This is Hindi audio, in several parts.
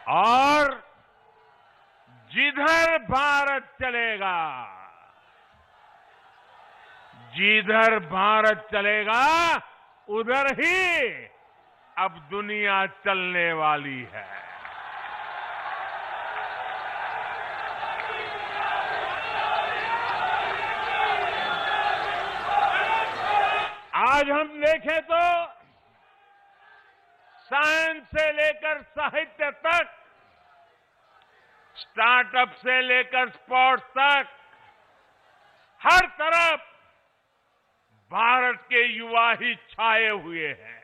और जिधर भारत चलेगा, जिधर भारत चलेगा उधर ही अब दुनिया चलने वाली है। आज हम देखें तो साइंस से लेकर साहित्य तक, स्टार्टअप से लेकर स्पोर्ट्स तक, हर तरफ भारत के युवा ही छाए हुए हैं।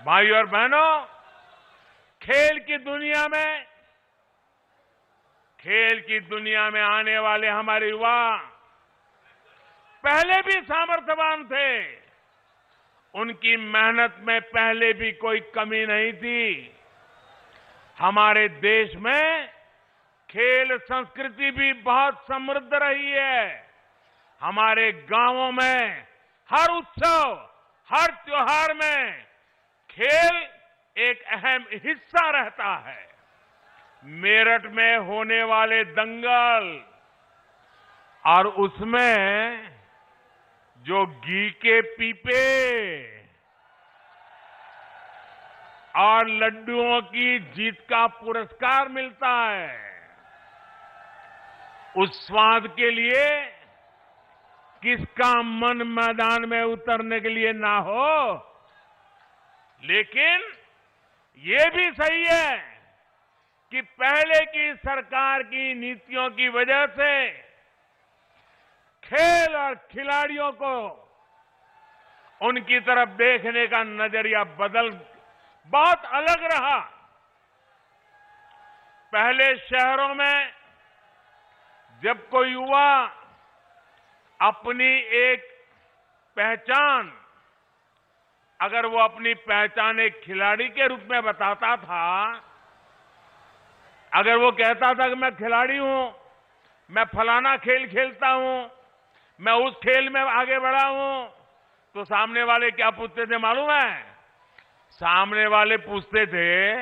भाइयों और बहनों, खेल की दुनिया में आने वाले हमारे युवा पहले भी सामर्थ्यवान थे। उनकी मेहनत में पहले भी कोई कमी नहीं थी। हमारे देश में खेल संस्कृति भी बहुत समृद्ध रही है। हमारे गांवों में हर उत्सव, हर त्योहार में खेल एक अहम हिस्सा रहता है। मेरठ में होने वाले दंगल और उसमें जो घी के पीपे और लड्डुओं की जीत का पुरस्कार मिलता है, उस स्वाद के लिए किसका मन मैदान में उतरने के लिए ना हो। लेकिन ये भी सही है कि पहले की सरकार की नीतियों की वजह से खेल और खिलाड़ियों को उनकी तरफ देखने का नजरिया बहुत अलग रहा। पहले शहरों में जब कोई युवा अपनी एक पहचान, अगर वो अपनी पहचान एक खिलाड़ी के रूप में बताता था, अगर वो कहता था कि मैं खिलाड़ी हूं, मैं फलाना खेल खेलता हूं, मैं उस खेल में आगे बढ़ा हूं, तो सामने वाले क्या पूछते थे मालूम है? सामने वाले पूछते थे,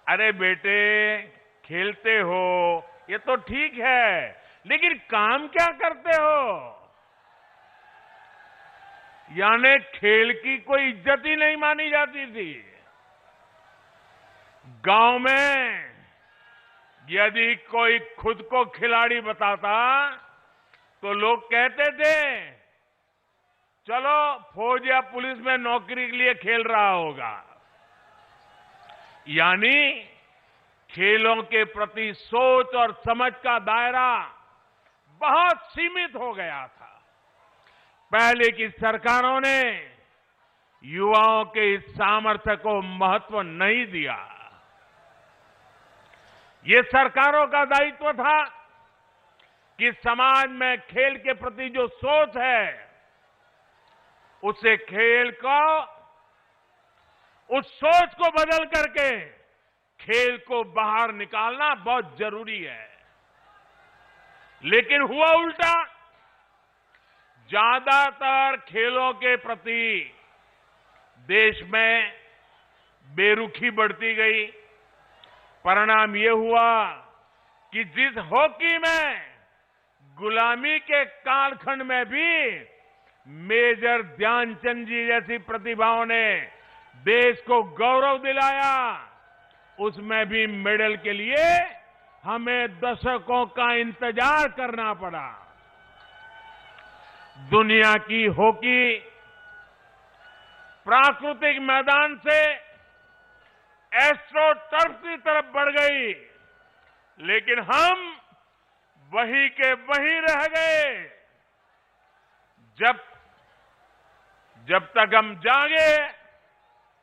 अरे बेटे खेलते हो ये तो ठीक है, लेकिन काम क्या करते हो? यानी खेल की कोई इज्जत ही नहीं मानी जाती थी। गांव में यदि कोई खुद को खिलाड़ी बताता तो लोग कहते थे, चलो फौज या पुलिस में नौकरी के लिए खेल रहा होगा। यानी खेलों के प्रति सोच और समझ का दायरा बहुत सीमित हो गया था। पहले की सरकारों ने युवाओं के इस सामर्थ्य को महत्व नहीं दिया। ये सरकारों का दायित्व था कि समाज में खेल के प्रति जो सोच है, उसे खेल को, उस सोच को बदल करके खेल को बाहर निकालना बहुत जरूरी है। लेकिन हुआ उल्टा। ज्यादातर खेलों के प्रति देश में बेरुखी बढ़ती गई। परिणाम ये हुआ कि जिस हॉकी में गुलामी के कालखंड में भी मेजर ध्यानचंद जी जैसी प्रतिभाओं ने देश को गौरव दिलाया, उसमें भी मेडल के लिए हमें दशकों का इंतजार करना पड़ा। दुनिया की हॉकी प्राकृतिक मैदान से एस्ट्रो टर्फ की तरफ बढ़ गई, लेकिन हम वहीं के वहीं रह गए। जब तक हम जागे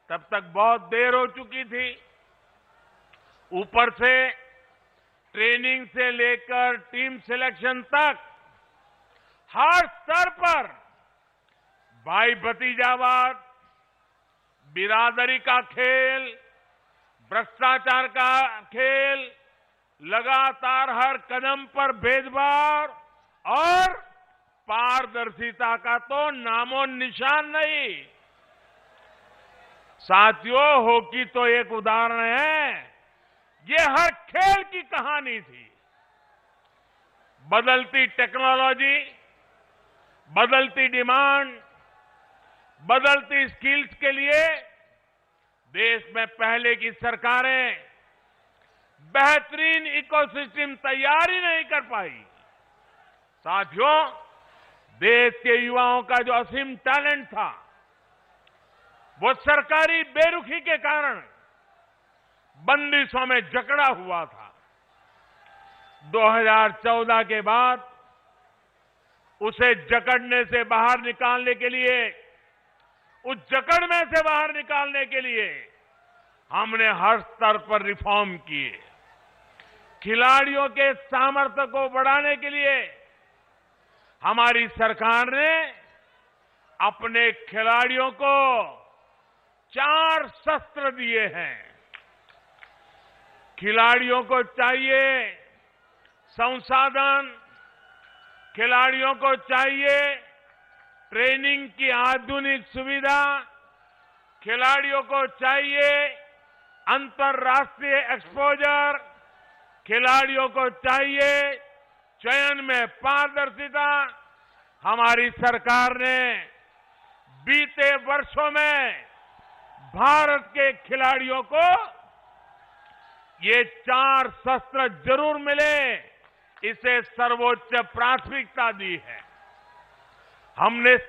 तब तक बहुत देर हो चुकी थी। ऊपर से ट्रेनिंग से लेकर टीम सिलेक्शन तक हर स्तर पर भाई भतीजावाद, बिरादरी का खेल, भ्रष्टाचार का खेल, लगातार हर कदम पर भेदभाव और पारदर्शिता का तो नामो निशान नहीं। साथियों, हॉकी तो एक उदाहरण है, ये हर खेल की कहानी थी। बदलती टेक्नोलॉजी, बदलती डिमांड, बदलती स्किल्स के लिए देश में पहले की सरकारें बेहतरीन इकोसिस्टम तैयार ही नहीं कर पाई। साथियों, देश के युवाओं का जो असीम टैलेंट था, वो सरकारी बेरुखी के कारण बंदिशों में जकड़ा हुआ था। 2014 के बाद उसे जकड़ने से बाहर निकालने के लिए, उस जकड़ में से बाहर निकालने के लिए हमने हर स्तर पर रिफॉर्म किए। खिलाड़ियों के सामर्थ्य को बढ़ाने के लिए हमारी सरकार ने अपने खिलाड़ियों को 4 शस्त्र दिए हैं। खिलाड़ियों को चाहिए संसाधन, खिलाड़ियों को चाहिए ट्रेनिंग की आधुनिक सुविधा, खिलाड़ियों को चाहिए अंतर्राष्ट्रीय एक्सपोजर, खिलाड़ियों को चाहिए चयन में पारदर्शिता। हमारी सरकार ने बीते वर्षों में भारत के खिलाड़ियों को ये 4 शस्त्र जरूर मिले, इसे सर्वोच्च प्राथमिकता दी है। हमने